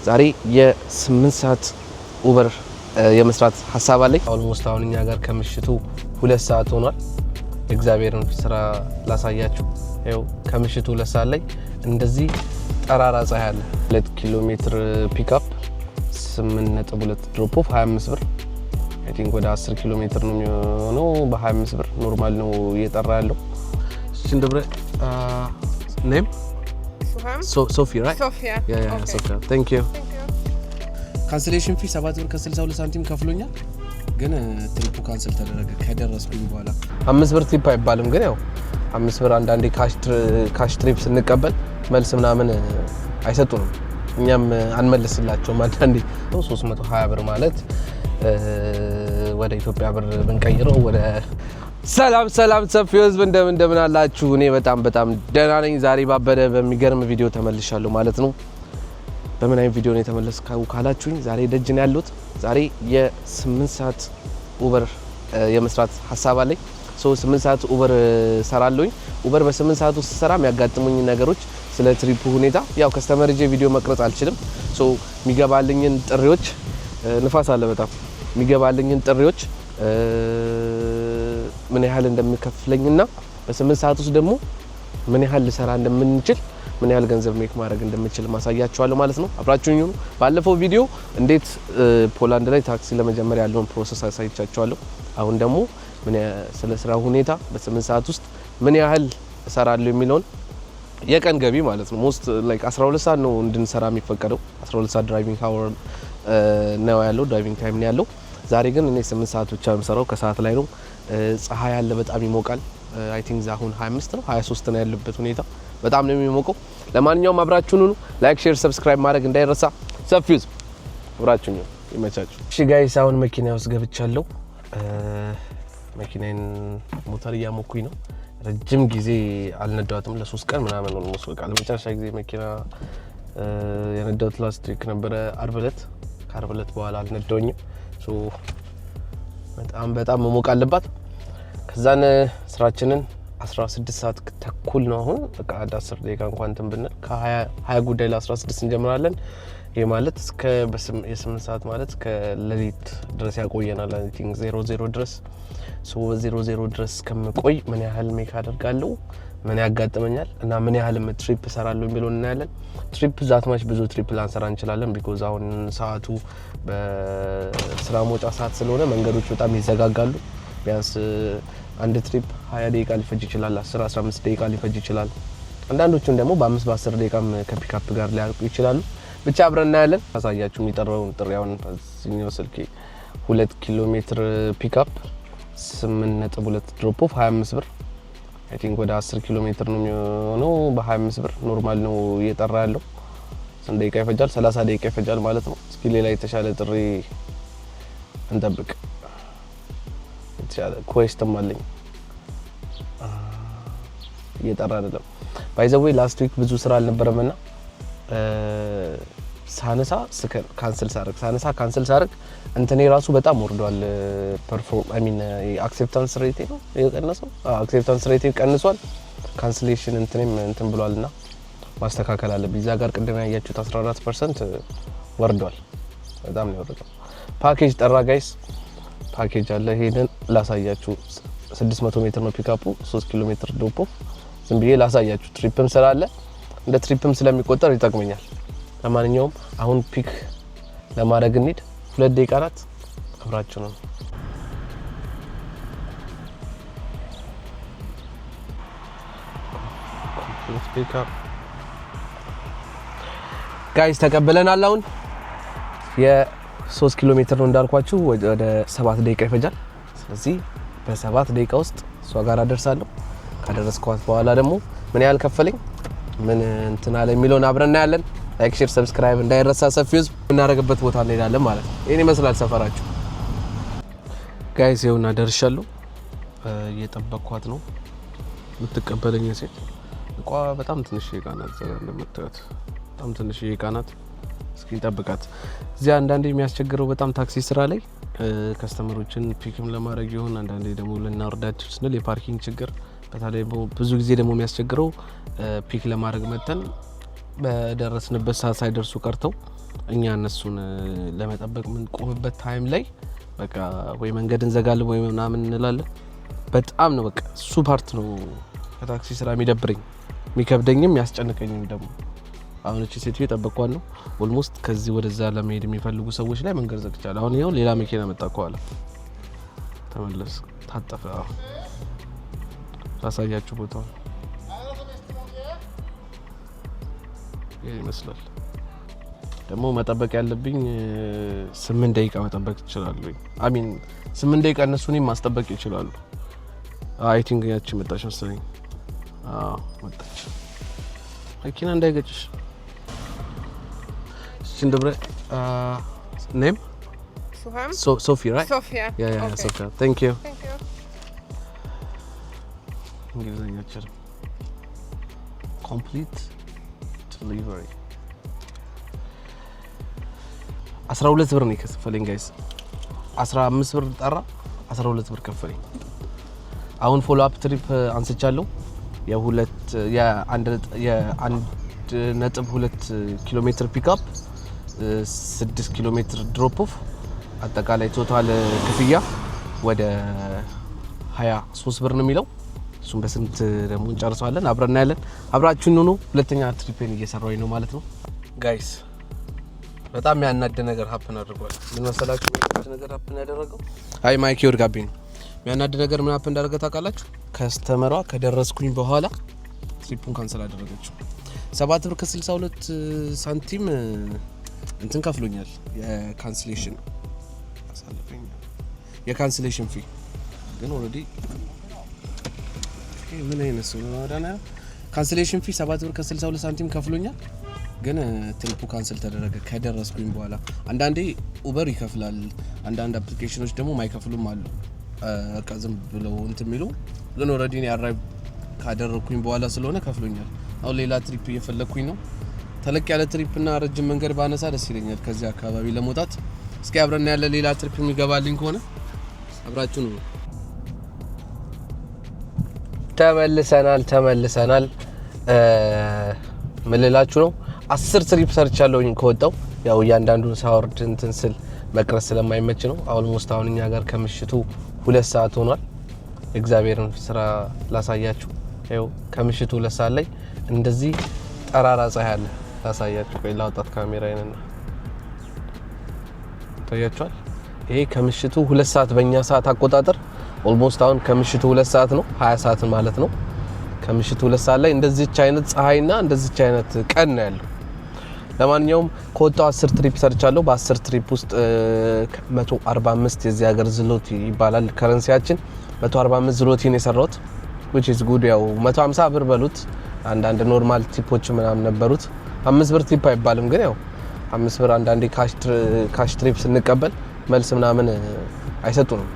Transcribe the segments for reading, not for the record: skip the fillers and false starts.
ዛሬ የ8 ሰዓት ኡበር የመስራት ሐሳብ አለኝ። ኦልሞስት አሁን እኛ ጋር ከምሽቱ 2 ሰዓት ሆኗል። እግዚአብሔርን ስራ ላሳያችሁ። ያው ከምሽቱ 2 ሰዓት ላይ እንደዚህ ጠራራ ፀሐይ አለ። 2 ኪሎ ሜትር ፒክአፕ 8.2 ድሮፕ ኦፍ 25 ብር። አይ ቲንክ ወደ 10 ኪሎ ሜትር ነው የሚሆነው። በ25 ብር ኖርማል ነው እየጠራ ያለው። ሽንደብረ ኔም Sophie, right? Sophia. Yeah, Okay. Sophia. Thank you. ካንስሌሽን ፊ 7 ብር ከ62 ሳንቲም ከፍሎኛል። ግን ትሪፑ ካንስል ተደረገ ከደረስኩኝ በኋላ። 5 ብር ትሪፕ አይባልም ግን ያው 5 ብር አንዳንዴ ካሽ ትሪፕ ስንቀበል መልስ ምናምን አይሰጡንም። እኛም አንመልስላቸውም አንዳንዴ። 320 ብር ማለት ወደ ኢትዮጵያ ብር ብንቀይረው ወደ ሰላም ሰፊው ህዝብ እንደምን አላችሁ? እኔ በጣም ደህና ነኝ። ዛሬ ባበደ በሚገርም ቪዲዮ ተመልሻለሁ ማለት ነው። በምን አይነት ቪዲዮ ነው የተመለስከው ካላችሁኝ፣ ዛሬ ደጅ ነው ያለሁት። ዛሬ የ8 ሰዓት ኡበር የመስራት ሐሳብ አለኝ። 8 ሰዓት ኡበር ሰራለሁኝ። ኡበር በ8 ሰዓት ውስጥ ሰራ የሚያጋጥሙኝ ነገሮች፣ ስለ ትሪፑ ሁኔታ ያው ከስተመር ጄ ቪዲዮ መቅረጽ አልችልም። የሚገባልኝን ጥሪዎች ንፋስ አለ በጣም የሚገባልኝን ጥሪዎች ምን ያህል እንደምከፍለኝና በ8 ሰዓት ውስጥ ደግሞ ምን ያህል ልሰራ እንደምንችል ምን ያህል ገንዘብ ሜክ ማድረግ እንደምችል ማሳያችኋለሁ ማለት ነው። አብራችሁኝ ሁኑ። ባለፈው ቪዲዮ እንዴት ፖላንድ ላይ ታክሲ ለመጀመር ያለውን ፕሮሰስ አሳይቻችኋለሁ። አሁን ደግሞ ስለ ስራው ሁኔታ በ8 ሰዓት ውስጥ ምን ያህል እሰራለሁ የሚለውን የቀን ገቢ ማለት ነው። ሞስት ላይክ 12 ሰዓት ነው እንድንሰራ የሚፈቀደው። 12 ሰዓት ድራይቪንግ አወር ነው ያለው፣ ድራይቪንግ ታይም ነው ያለው። ዛሬ ግን እኔ 8 ሰዓት ብቻ የምሰራው ከሰዓት ላይ ነው። ፀሐይ ያለ በጣም ይሞቃል። አይ ቲንክ አሁን 25 ነው 23 ነው ያለበት ሁኔታ፣ በጣም ነው የሚሞቀው። ለማንኛውም አብራችሁን ሁኑ። ላይክ፣ ሼር፣ ሰብስክራይብ ማድረግ እንዳይረሳ። ሰፊው አብራችሁን ይመቻችሁ። እሺ ጋይስ፣ አሁን መኪና ውስጥ ገብቻለሁ። መኪናን ሞተር እያሞኩኝ ነው። ረጅም ጊዜ አልነዳሁትም፣ ለ3 ቀን ምናምን ነው ሞስ በቃ ለመጨረሻ ጊዜ መኪና የነዳሁት ላስት ዊክ ነበረ፣ አርብ ዕለት። ከአርብ ዕለት በኋላ አልነዳሁኝም። በጣም መሞቅ አለባት። ከዛን ስራችንን 16 ሰዓት ተኩል ነው አሁን። በቃ 10 ደቂቃ እንኳን እንትን ብንል ከ20 ጉዳይ ለ16 እንጀምራለን። ይሄ ማለት እስከ የ8 ሰዓት ማለት ከሌሊት ድረስ ያቆየናል። አይ ቲንክ 00 ድረስ 00 ድረስ ከምቆይ ምን ያህል ሜክ አደርጋለሁ፣ ምን ያጋጥመኛል እና ምን ያህል ትሪፕ እሰራለሁ የሚለው እናያለን። ትሪፕ ዛትማች ብዙ ትሪፕ ላንሰራ እንችላለን። ቢኮዝ አሁን ሰዓቱ በስራ መውጫ ሰዓት ስለሆነ መንገዶች በጣም ይዘጋጋሉ። ቢያንስ አንድ ትሪፕ 20 ደቂቃ ሊፈጅ ይችላል፣ 10-15 ደቂቃ ሊፈጅ ይችላል። አንዳንዶቹም ደግሞ በ5-10 ደቂቃም ከፒክአፕ ጋር ሊያልቁ ይችላሉ። ብቻ አብረን እናያለን። አሳያችሁ የሚጠራውን ጥሪያውን በዚህኛው ስልኬ 2 ኪሎ ሜትር ፒክአፕ 8.2 ድሮፕ ኦፍ 25 ብር። አይ ቲንክ ወደ 10 ኪሎ ሜትር ነው የሚሆነው። በ25 ብር ኖርማል ነው እየጠራ ያለው። ስንት ደቂቃ ይፈጃል? 30 ደቂቃ ይፈጃል ማለት ነው። እስኪ ሌላ የተሻለ ጥሪ እንጠብቅ። የተሻለ ኩዌስትም አለኝ እየጠራ አይደለም። ባይ ዘ ዌይ ላስት ዊክ ብዙ ስራ አልነበረምና ሳነሳ ካንስል ሳርግ እንትኔ ራሱ በጣም ወርዷል። ፐርፎርም አይ ሚን አክሴፕታንስ ሬት ነው የቀነሰው። አክሴፕታንስ ሬት ቀንሷል። ካንስሌሽን እንትኔም እንትን ብሏልና ማስተካከል አለብኝ። እዛ ጋር ቅድም ያያችሁት 14% ወርዷል። በጣም ነው የወረደው። ፓኬጅ ጠራ ጋይስ፣ ፓኬጅ አለ። ሄደን ላሳያችሁ። 600 ሜትር ነው ፒክአፑ፣ 3 ኪሎ ሜትር ዶፖ። ዝም ብዬ ላሳያችሁ። ትሪፕም ስላለ እንደ ትሪፕም ስለሚቆጠር ይጠቅመኛል። ለማንኛውም አሁን ፒክ ለማድረግ እንሂድ። 2 ደቂቃ ናት። አብራችሁ ነው ጋይስ። ተቀበለናል። አሁን የ3 ኪሎ ሜትር ነው እንዳልኳችሁ፣ ወደ 7 ደቂቃ ይፈጃል። ስለዚህ በ7 ደቂቃ ውስጥ እሷ ጋር አደርሳለሁ። ካደረስኳት በኋላ ደግሞ ምን ያህል ከፈለኝ ምን እንትን አለ የሚለውን አብረን እናያለን። ላይክ፣ ሼር፣ ሰብስክራይብ እንዳይረሳ። ሰፊው ህዝብ እናደርግበት ቦታ እንሄዳለን ማለት ነው። ይሄን ይመስላል ሰፈራችሁ ጋይስ። ይኸውና ደርሻለሁ። እየጠበቅኳት ነው የምትቀበለኝ ሴት። እቋ በጣም ትንሽ እቃ ናት። እንደምታዩት በጣም ትንሽ እቃ ናት። እስኪ እንጠብቃት። እዚያ አንዳንዴ የሚያስቸግረው በጣም ታክሲ ስራ ላይ ከስተመሮችን ፒክም ለማድረግ ይሁን አንዳንዴ ደግሞ ልናወርዳቸው ስንል የፓርኪንግ ችግር በተለይ ብዙ ጊዜ ደግሞ የሚያስቸግረው ፒክ ለማድረግ መተን በደረስንበት ሰዓት ሳይደርሱ ቀርተው እኛ እነሱን ለመጠበቅ ምን ቆምበት ታይም ላይ በቃ ወይ መንገድ እንዘጋለን ወይ ምናምን እንላለን። በጣም ነው በቃ እሱ ፓርት ነው ከታክሲ ስራ የሚደብረኝ የሚከብደኝም ያስጨንቀኝም ደግሞ። አሁን እቺ ሴትዮ የጠበቅኳት ነው ኦልሞስት ከዚህ ወደዛ ለመሄድ የሚፈልጉ ሰዎች ላይ መንገድ ዘግቻለሁ። አሁን ይኸው ሌላ መኪና መጣ ከኋላ ተመለስ ታጠፈ። ታሳያችሁ ቦታው ይሄ ይመስላል። ደግሞ መጠበቅ ያለብኝ 8 ደቂቃ መጠበቅ ይችላል ወይ አሚን 8 ደቂቃ እነሱንም ማስጠበቅ ይችላሉ። አይ ቲንክ ያቺ መጣች መሰለኝ። መጣች መኪና እንዳይገጭሽ Shindabra, name? Słucham? Sophie, right? Sofia. Yeah, okay. Sophia. Thank you. Thank you. Complete delivery. 12 ብር ነው የከፈለኝ ጋይስ። 15 ብር ጠራ 12 ብር ከፈለኝ። አሁን ፎሎ አፕ ትሪፕ አንስቻለሁ። የ1.2 ኪሎ ሜትር ፒክአፕ 6 ኪሎ ሜትር ድሮፕ ኦፍ አጠቃላይ ቶታል ክፍያ ወደ 23 ብር ነው የሚለው። እሱም በስንት ደግሞ እንጨርሰዋለን አብረን እናያለን። አብራችሁን ሁኑ። ሁለተኛ ትሪፔን እየሰራሁኝ ነው ማለት ነው ጋይስ። በጣም ያናደ ነገር ሀፕን አድርጓል። ምን መሰላችሁ ነገር ሀፕን ያደረገው? አይ ማይክ ይወርጋብኝ። ያናደ ነገር ምን ሀፕን እንዳደረገ ታውቃላችሁ? ከስተመሯ ከደረስኩኝ በኋላ ትሪፑን ካንሰል አደረገችው። 7 ብር ከ62 ሳንቲም እንትን ከፍሎኛል። የካንስሌሽን ፊ ግን ኦሬዲ ምን አይነት ሰው ነው አዳና? ካንስሌሽን ፊ 7 ብር ከ62 ሳንቲም ከፍሎኛል። ግን ትሪፑ ካንሰል ተደረገ ከደረስኩኝ በኋላ። አንዳንዴ ኡበር ይከፍላል፣ አንዳንድ አፕሊኬሽኖች ደግሞ ማይከፍሉም አሉ። በቃ ዝም ብለው እንትን የሚሉ ግን ኦሬዲ ነው አራይቭ ካደረኩኝ በኋላ ስለሆነ ከፍሎኛል። አሁን ሌላ ትሪፕ እየፈለኩኝ ነው። ተለቅ ያለ ትሪፕ እና ረጅም መንገድ ባነሳ ደስ ይለኛል ከዚህ አካባቢ ለመውጣት። እስኪ አብረን ያለ ሌላ ትሪፕ የሚገባልኝ ከሆነ አብራችሁ ነው። ተመልሰናል። ምን ልላችሁ ነው 10 ትሪፕ ሰርቻለሁኝ ከወጣው። ያው እያንዳንዱን ሳወርድ እንትን ስል መቅረስ ስለማይመች ነው። ኦልሞስት አሁን እኛ ጋር ከምሽቱ 2 ሰዓት ሆኗል። እግዚአብሔርን ስራ ላሳያችሁ። ያው ከምሽቱ 2 ሰዓት ላይ እንደዚህ ጠራራ ፀሐይ አለ። ላሳያችሁ ቆይ ላውጣት ካሜራዬን። ታያችኋል። ይሄ ከምሽቱ 2 ሰዓት በእኛ ሰዓት አቆጣጠር ኦልሞስት አሁን ከምሽቱ 2 ሰዓት ነው 20 ሰዓት ማለት ነው። ከምሽቱ 2 ሰዓት ላይ እንደዚህች አይነት ፀሐይና እንደዚህች አይነት ቀን ነው ያለው። ለማንኛውም ከወጣው 10 ትሪፕ ሰርቻለሁ። በ10 ትሪፕ ውስጥ 145 የዚህ ሀገር ዝሎቲ ይባላል ከረንሲያችን 145 ዝሎቲ ነው የሰራሁት which is good። ያው 150 ብር በሉት። አንዳንድ ኖርማል ቲፖች ምናምን ነበሩት። 5 ብር ቲፕ አይባልም ግን ያው 5 ብር አንዳንዴ ካሽ ትሪፕ ስንቀበል መልስ ምናምን አይሰጡንም።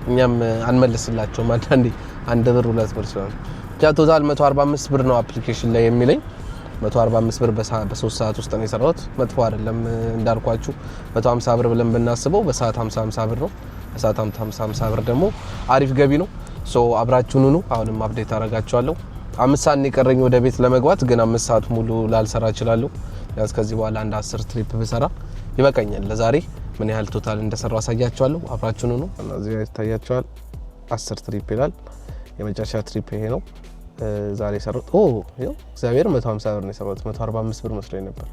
እኛም አንመልስላቸውም አንዳንዴ 1 ብር 2 ብር ስለሆነ ብቻ ቶታል 145 ብር ነው አፕሊኬሽን ላይ የሚለኝ። 145 ብር በ3 ሰዓት ውስጥ ነው የሰራሁት። መጥፎ አይደለም እንዳልኳችሁ። 150 ብር ብለን ብናስበው በሰዓት 50 ብር ነው። በሰዓት 50 ብር ደግሞ አሪፍ ገቢ ነው። ሶ አብራችሁን ሁኑ። አሁንም አፕዴት አደርጋችኋለሁ። 5 ሰዓት ነው የቀረኝ ወደ ቤት ለመግባት፣ ግን 5 ሰዓት ሙሉ ላልሰራ እችላለሁ። ያስ ከዚህ በኋላ አንድ 10 ትሪፕ ብሰራ ይበቃኛል። ለዛሬ ምን ያህል ቶታል እንደሰራው አሳያችኋለሁ። አብራችሁን ሁኑ። እዚህ ጋር ይታያችኋል 10 ትሪፕ ይላል። የመጨረሻ ትሪፕ ይሄ ነው ዛሬ ሰራሁት። ይኸው እግዚአብሔር 150 ብር ነው የሰራሁት። 145 ብር መስሎኝ ነበር።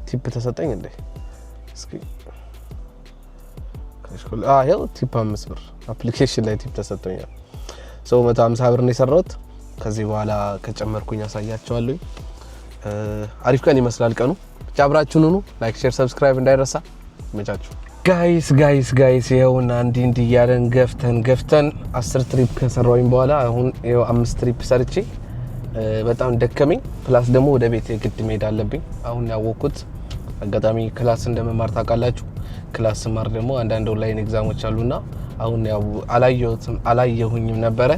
ቲፕ ተሰጠኝ እንዴ? እስኪ ይኸው ቲፕ 5 ብር አፕሊኬሽን ላይ ቲፕ ተሰጠኛል። 150 ብር ነው የሰራሁት። ከዚህ በኋላ ከጨመርኩኝ አሳያችኋለሁ። አሪፍ ቀን ይመስላል ቀኑ። ብቻ አብራችሁን ሁኑ። ላይክ፣ ሼር፣ ሰብስክራይብ እንዳይረሳ። ይመቻችሁ ጋይስ። ይኸውና እንዲህ እያለን ገፍተን 10 ትሪፕ ከሰራሁኝ በኋላ አሁን ይኸው 5 ትሪፕ ሰርቼ በጣም ደከመኝ። ፕላስ ደግሞ ወደ ቤት የግድ መሄድ አለብኝ። አሁን ያወቅኩት አጋጣሚ ክላስ እንደመማር ታውቃላችሁ። ክላስ ስማር ደግሞ አንዳንድ ኦንላይን ኤግዛሞች አሉና አሁን ያው አላየሁኝም ነበረ።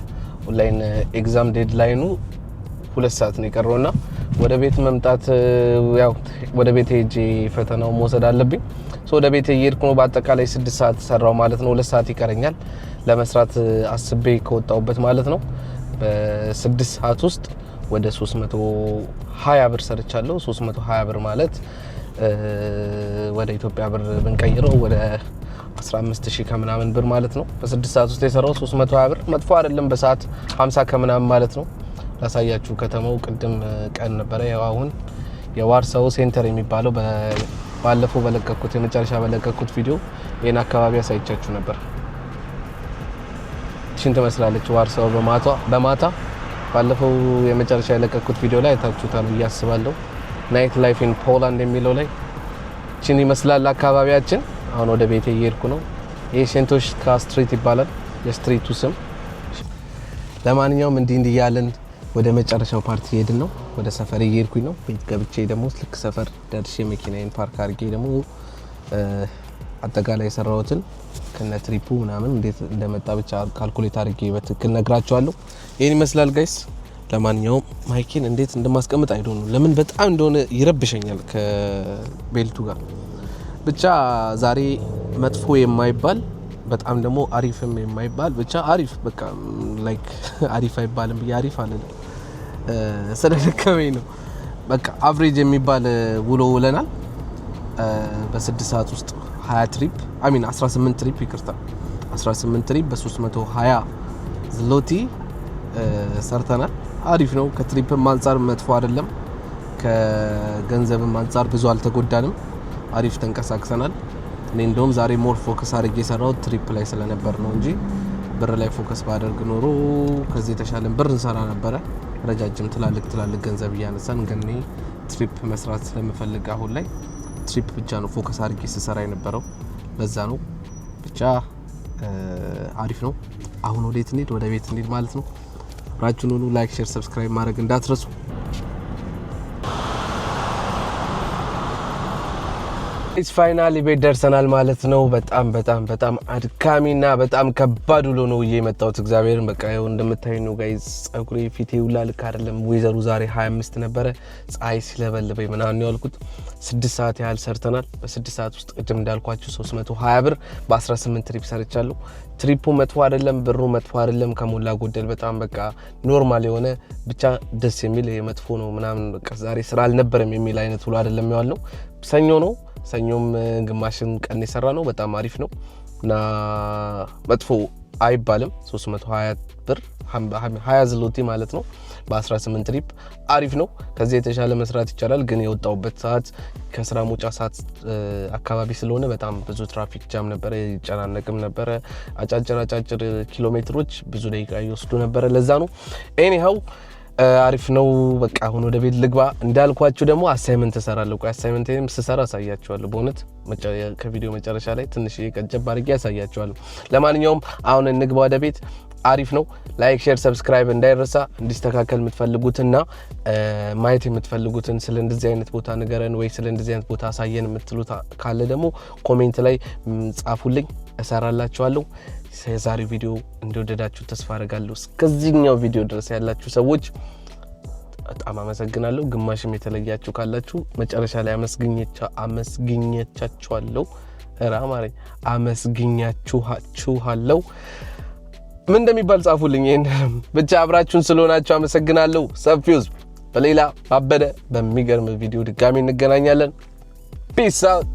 ኦንላይን ኤግዛም ዴድላይኑ 2 ሰዓት ነው የቀረውና ወደ ቤት መምጣት ያው ወደ ቤት ሄጄ ፈተናው መውሰድ አለብኝ። ወደ ቤት እየሄድኩ ነው። በአጠቃላይ 6 ሰዓት ሰራው ማለት ነው። 2 ሰዓት ይቀረኛል ለመስራት አስቤ ከወጣውበት ማለት ነው። በ6 ሰዓት ውስጥ ወደ 320 ብር ሰርቻለሁ። 320 ብር ማለት ወደ ኢትዮጵያ ብር ብንቀይረው ወደ 15000 ከምናምን ብር ማለት ነው። በ6 ሰዓት ውስጥ የሰራው 320 ብር መጥፎ አይደለም። በሰዓት 50 ከምናምን ማለት ነው። ላሳያችሁ ከተማው ቅድም ቀን ነበረ። ያው አሁን የዋርሳው ሴንተር የሚባለው ባለፈው በለቀኩት የመጨረሻ በለቀኩት ቪዲዮ ይሄን አካባቢ አሳይቻችሁ ነበር። እቺን ትመስላለች ዋርሳው በማታ ባለፈው የመጨረሻ የለቀኩት ቪዲዮ ላይ አይታችሁታል ብዬ አስባለሁ። ናይት ላይፍ ኢን ፖላንድ የሚለው ላይ እቺን ይመስላል አካባቢያችን። አሁን ወደ ቤቴ እየሄድኩ ነው። ይሄ ሴንቶሽካ ስትሪት ይባላል የስትሪቱ ስም። ለማንኛውም እንዲህ ያለን ወደ መጨረሻው ፓርቲ ሄድን ነው። ወደ ሰፈር እየሄድኩኝ ነው። ቤት ገብቼ ደግሞ ልክ ሰፈር ደርሼ መኪናዬን ፓርክ አድርጌ ደግሞ አጠቃላይ የሰራሁትን ከነ ትሪፑ ምናምን እንዴት እንደመጣ ብቻ ካልኩሌት አድርጌ በትክክል ነግራቸዋለሁ። ይሄን ይመስላል ጋይስ። ለማንኛውም ማይኬን እንዴት እንደማስቀምጥ አይዶን ነው ለምን በጣም እንደሆነ ይረብሸኛል ከቤልቱ ጋር። ብቻ ዛሬ መጥፎ የማይባል በጣም ደግሞ አሪፍም የማይባል ብቻ አሪፍ በቃ ላይክ አሪፍ አይባልም ብዬ አሪፍ አለ ስለደከመኝ ነው። በቃ አቨሬጅ የሚባል ውሎ ውለናል። በ6 ሰዓት ውስጥ 20 ትሪፕ 18 ትሪፕ ይቅርታ 18 ትሪፕ በ320 ዝሎቲ ሰርተናል። አሪፍ ነው። ከትሪፕም አንፃር መጥፎ አይደለም። ከገንዘብም አንፃር ብዙ አልተጎዳንም። አሪፍ ተንቀሳቅሰናል። እኔ እንደውም ዛሬ ሞር ፎከስ አድርጌ የሰራው ትሪፕ ላይ ስለነበር ነው እንጂ ብር ላይ ፎከስ ባደርግ ኖሮ ከዚህ የተሻለ ብር እንሰራ ነበረ። ረጃጅም ትላልቅ ገንዘብ እያነሳን ግን እኔ ትሪፕ መስራት ስለምፈልግ አሁን ላይ ትሪፕ ብቻ ነው ፎከስ አድርጌ ስሰራ የነበረው። ለዛ ነው ብቻ አሪፍ ነው። አሁን ወዴት እንሂድ? ወደ ቤት እንሂድ ማለት ነው። አብራችሁን ሁኑ። ላይክ፣ ሼር፣ ሰብስክራይብ ማድረግ እንዳትረሱ። ፋይናሊ ቤት ደርሰናል ማለት ነው። በጣም አድካሚና በጣም ከባድ ውሎ ነው የመጣሁት። እግዚአብሔርን በቃ ይኸው እንደምታዩኝ ነው ጋይዝ። ጸጉሬ ፊቴ ሁላ ልክ አይደለም። ወይዘሩ ዛሬ 25 ነበረ። ፀሐይ ሲለበልበኝ ምናምን ያልኩት 6 ሰዓት ያህል ሰርተናል። በ6 ሰዓት ውስጥ ቅድም እንዳልኳችሁ 320 ብር በ18 ትሪፕ ሰርቻለሁ። ትሪፑ መጥፎ አይደለም፣ ብሩ መጥፎ አይደለም። ከሞላ ጎደል በጣም በቃ ኖርማል የሆነ ብቻ ደስ የሚል የመጥፎ ነው ምናምን በቃ ዛሬ ስራ አልነበረም የሚል አይነት ውሎ አይደለም ያልነው። ሰኞ ነው። ሰኞም ግማሽን ቀን የሰራ ነው። በጣም አሪፍ ነው እና መጥፎ አይባልም። 320 ብር 20 ዝሎቲ ማለት ነው በ18 ትሪፕ አሪፍ ነው። ከዚህ የተሻለ መስራት ይቻላል። ግን የወጣውበት ሰዓት ከስራ መውጫ ሰዓት አካባቢ ስለሆነ በጣም ብዙ ትራፊክ ጃም ነበረ፣ ይጨናነቅም ነበረ። አጫጭር ኪሎ ሜትሮች ብዙ ደቂቃ ይወስዱ ነበረ። ለዛ ነው ኤኒሃው አሪፍ ነው። በቃ አሁን ወደ ቤት ልግባ። እንዳልኳችሁ ደግሞ አሳይመንት እሰራለሁ። አሳይመንቴንም ስሰራ አሳያችኋለሁ። በእውነት ከቪዲዮ መጨረሻ ላይ ትንሽ ቀጨብ አድርጌ አሳያችኋለሁ። ለማንኛውም አሁን እንግባ ወደ ቤት። አሪፍ ነው። ላይክ፣ ሼር፣ ሰብስክራይብ እንዳይረሳ። እንዲስተካከል የምትፈልጉትና ማየት የምትፈልጉትን ስለ እንደዚህ አይነት ቦታ ንገረን ወይ ስለ እንደዚህ አይነት ቦታ አሳየን የምትሉት ካለ ደግሞ ኮሜንት ላይ ጻፉልኝ፣ እሰራላችኋለሁ። የዛሬ ቪዲዮ እንደወደዳችሁ ተስፋ አደርጋለሁ። እስከዚህኛው ቪዲዮ ድረስ ያላችሁ ሰዎች በጣም አመሰግናለሁ። ግማሽም የተለያችሁ ካላችሁ መጨረሻ ላይ አመስግኛችኋለሁ። ራማሪ አመስግኛችኋለሁ። ምን እንደሚባል ጻፉልኝ። ይሄን ብቻ አብራችሁን ስለሆናችሁ አመሰግናለሁ። ሰፊውዝ በሌላ ባበደ በሚገርም ቪዲዮ ድጋሚ እንገናኛለን። ፒስ አውት።